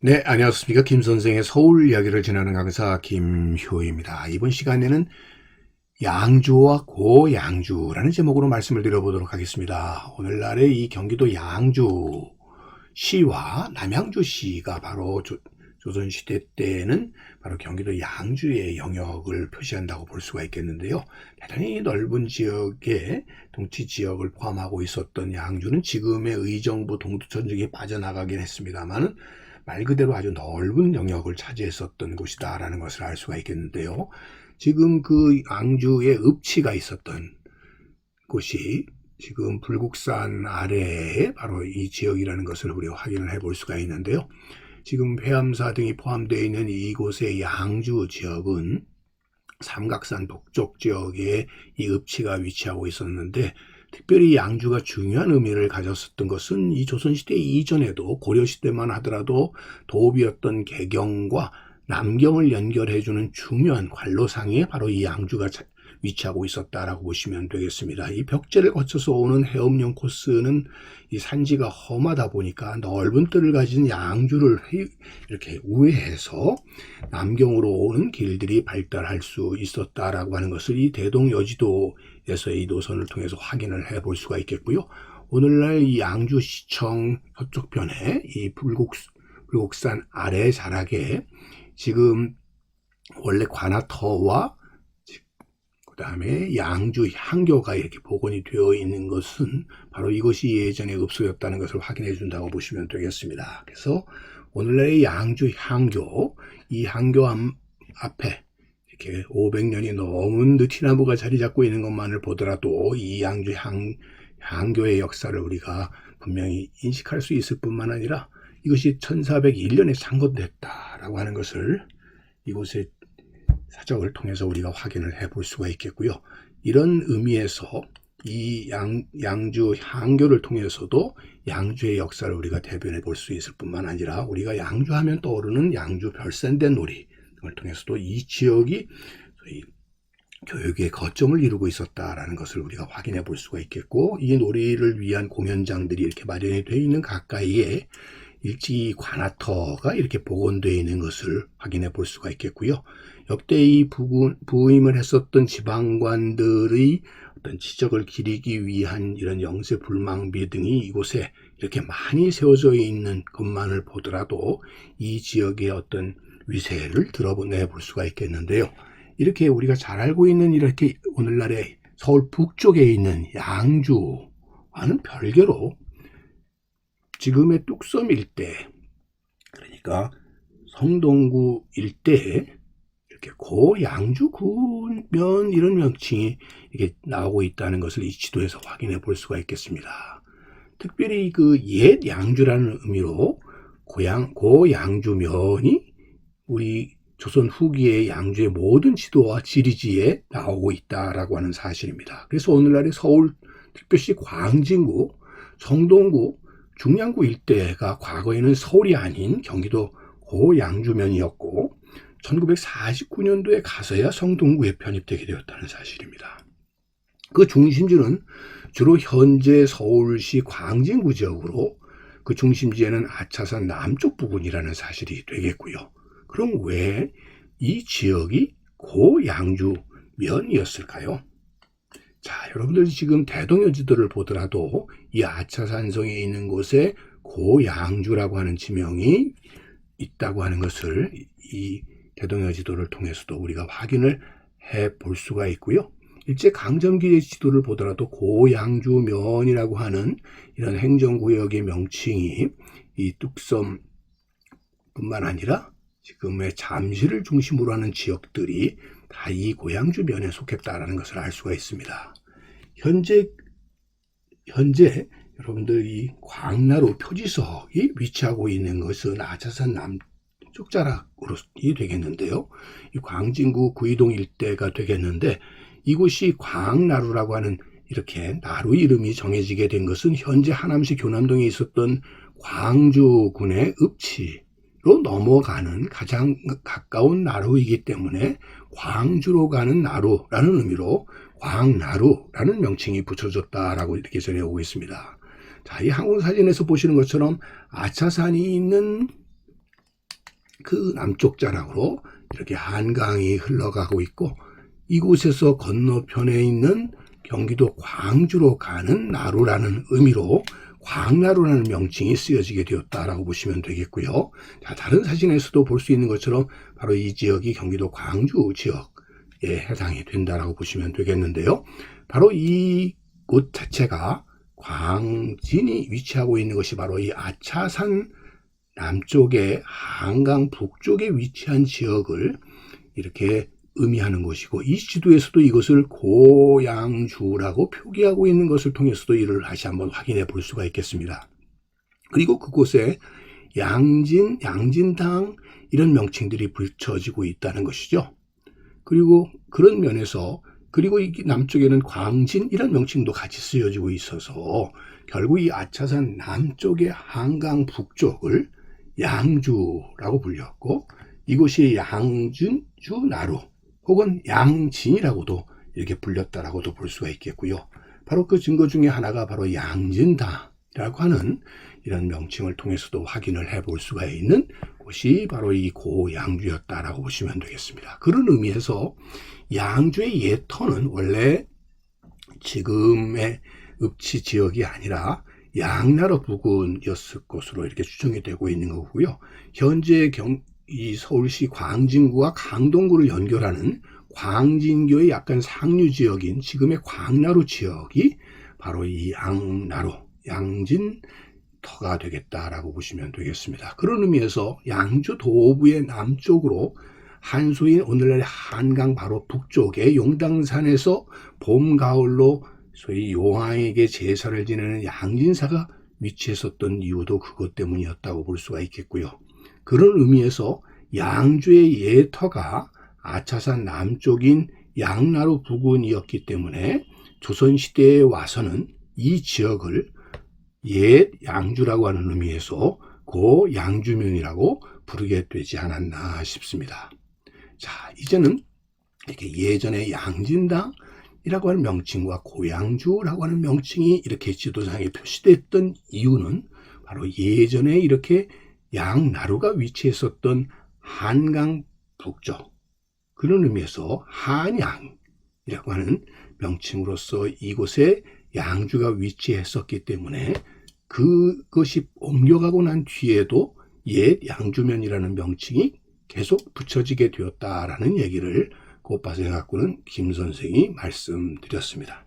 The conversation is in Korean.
네, 안녕하십니까. 김 선생의 서울 이야기를 전하는 강사 김효입니다. 이번 시간에는 양주와 고양주라는 제목으로 말씀을 드려보도록 하겠습니다. 오늘날의 이 경기도 양주시와 남양주시가 바로 조선시대 때는 바로 경기도 양주의 영역을 표시한다고 볼 수가 있겠는데요. 대단히 넓은 지역에 동치 지역을 포함하고 있었던 양주는 지금의 의정부 동두천 쪽에 빠져나가긴 했습니다만은 말 그대로 아주 넓은 영역을 차지했었던 곳이다라는 것을 알 수가 있겠는데요. 지금 그 양주의 읍치가 있었던 곳이 지금 불국산 아래에 바로 이 지역이라는 것을 우리가 확인을 해볼 수가 있는데요. 지금 회암사 등이 포함되어 있는 이곳의 양주 지역은 삼각산 북쪽 지역에 이 읍치가 위치하고 있었는데, 특별히 양주가 중요한 의미를 가졌었던 것은 이 조선시대 이전에도 고려시대만 하더라도 도읍이었던 개경과 남경을 연결해주는 중요한 관로상에 바로 이 양주가 위치하고 있었다라고 보시면 되겠습니다. 이 벽제를 거쳐서 오는 해업용 코스는 이 산지가 험하다 보니까 넓은 뜰을 가진 양주를 이렇게 우회해서 남경으로 오는 길들이 발달할 수 있었다라고 하는 것을 이 대동여지도에서의 이 노선을 통해서 확인을 해볼 수가 있겠고요. 오늘날 이 양주시청 서쪽편에 이 불국산 아래 자락에 지금 원래 관아터와 그 다음에 양주 향교가 이렇게 복원이 되어 있는 것은 바로 이것이 예전에 읍소였다는 것을 확인해 준다고 보시면 되겠습니다. 그래서 오늘날의 양주 향교, 이 향교 앞에 이렇게 500년이 넘은 느티나무가 자리 잡고 있는 것만을 보더라도 이 양주 향교의 역사를 우리가 분명히 인식할 수 있을 뿐만 아니라 이것이 1401년에 창건됐다라고 하는 것을 이곳에 사적을 통해서 우리가 확인을 해볼 수가 있겠고요. 이런 의미에서 이 양주 향교를 통해서도 양주의 역사를 우리가 대변해 볼 수 있을 뿐만 아니라 우리가 양주하면 떠오르는 양주 별산대 놀이 등을 통해서도 이 지역이 저희 교육의 거점을 이루고 있었다라는 것을 우리가 확인해 볼 수가 있겠고, 이 놀이를 위한 공연장들이 이렇게 마련이 되어 있는 가까이에 일찍이 관아터가 이렇게 복원되어 있는 것을 확인해 볼 수가 있겠고요. 역대 이 부임을 했었던 지방관들의 어떤 지적을 기리기 위한 이런 영세불망비 등이 이곳에 이렇게 많이 세워져 있는 것만을 보더라도 이 지역의 어떤 위세를 드러내 볼 수가 있겠는데요. 이렇게 우리가 잘 알고 있는 이렇게 오늘날의 서울 북쪽에 있는 양주와는 별개로 지금의 뚝섬 일대, 그러니까 성동구 일대에 이렇게 고양주군면 이런 명칭이 이렇게 나오고 있다는 것을 이 지도에서 확인해 볼 수가 있겠습니다. 특별히 그 옛 양주라는 의미로 고양주면이 우리 조선 후기의 양주의 모든 지도와 지리지에 나오고 있다라고 하는 사실입니다. 그래서 오늘날의 서울 특별시 광진구, 성동구, 중량구 일대가 과거에는 서울이 아닌 경기도 고양주면이었고 1949년도에 가서야 성동구에 편입되게 되었다는 사실입니다. 그 중심지는 주로 현재 서울시 광진구 지역으로 그 중심지에는 아차산 남쪽 부근이라는 사실이 되겠고요. 그럼 왜 이 지역이 고양주면이었을까요? 자, 여러분들 지금 대동여지도를 보더라도 이 아차산성에 있는 곳에 고양주라고 하는 지명이 있다고 하는 것을 이 대동여지도를 통해서도 우리가 확인을 해 볼 수가 있고요. 일제 강점기의 지도를 보더라도 고양주면이라고 하는 이런 행정구역의 명칭이 이 뚝섬뿐만 아니라 지금의 잠실을 중심으로 하는 지역들이 다 이 고양주면에 속했다라는 것을 알 수가 있습니다. 현재 여러분들 이 광나루 표지석이 위치하고 있는 것은 아차산 남쪽 자락으로 되겠는데요. 이 광진구 구이동 일대가 되겠는데, 이곳이 광나루라고 하는 이렇게 나루 이름이 정해지게 된 것은 현재 하남시 교남동에 있었던 광주군의 읍치로 넘어가는 가장 가까운 나루이기 때문에 광주로 가는 나루라는 의미로 광나루라는 명칭이 붙여졌다라고 이렇게 전해오고 있습니다. 자, 이 항공사진에서 보시는 것처럼 아차산이 있는 그 남쪽 자락으로 이렇게 한강이 흘러가고 있고, 이곳에서 건너편에 있는 경기도 광주로 가는 나루라는 의미로 광나루라는 명칭이 쓰여지게 되었다라고 보시면 되겠고요. 자, 다른 사진에서도 볼 수 있는 것처럼 바로 이 지역이 경기도 광주 지역에 해당이 된다라고 보시면 되겠는데요. 바로 이곳 자체가 광진이 위치하고 있는 것이 바로 이 아차산 남쪽에 한강 북쪽에 위치한 지역을 이렇게 의미하는 것이고, 이 지도에서도 이것을 고양주라고 표기하고 있는 것을 통해서도 이를 다시 한번 확인해 볼 수가 있겠습니다. 그리고 그곳에 양진, 양진당 이런 명칭들이 붙여지고 있다는 것이죠. 그리고 그런 면에서, 그리고 이 남쪽에는 광진 이런 명칭도 같이 쓰여지고 있어서 결국 이 아차산 남쪽의 한강 북쪽을 양주라고 불렸고, 이곳이 양준주 나루 혹은 양진이라고도 이렇게 불렸다라고도 볼 수가 있겠고요. 바로 그 증거 중에 하나가 바로 양진당이라고 하는 이런 명칭을 통해서도 확인을 해볼 수가 있는 곳이 바로 이 고양주였다라고 보시면 되겠습니다. 그런 의미에서 양주의 옛터는 원래 지금의 읍지 지역이 아니라 양나루 부근이었을 것으로 이렇게 추정이 되고 있는 거고요. 현재 이 서울시 광진구와 강동구를 연결하는 광진교의 약간 상류 지역인 지금의 광나루 지역이 바로 이 양나루, 양진터가 되겠다라고 보시면 되겠습니다. 그런 의미에서 양주 도부의 남쪽으로 한소인 오늘날의 한강 바로 북쪽에 용당산에서 봄, 가을로 소위 용왕에게 제사를 지내는 양진사가 위치했었던 이유도 그것 때문이었다고 볼 수가 있겠고요. 그런 의미에서 양주의 예터가 아차산 남쪽인 양나루 부근이었기 때문에 조선시대에 와서는 이 지역을 옛 양주라고 하는 의미에서 고양주면이라고 부르게 되지 않았나 싶습니다. 자, 이제는 이렇게 예전에 양진당이라고 하는 명칭과 고양주라고 하는 명칭이 이렇게 지도상에 표시됐던 이유는 바로 예전에 이렇게 양나루가 위치했었던 한강 북쪽, 그런 의미에서 한양이라고 하는 명칭으로서 이곳에 양주가 위치했었기 때문에 그것이 옮겨가고 난 뒤에도 옛 양주면이라는 명칭이 계속 붙여지게 되었다라는 얘기를 곧바서 해갖고는 김 선생이 말씀드렸습니다.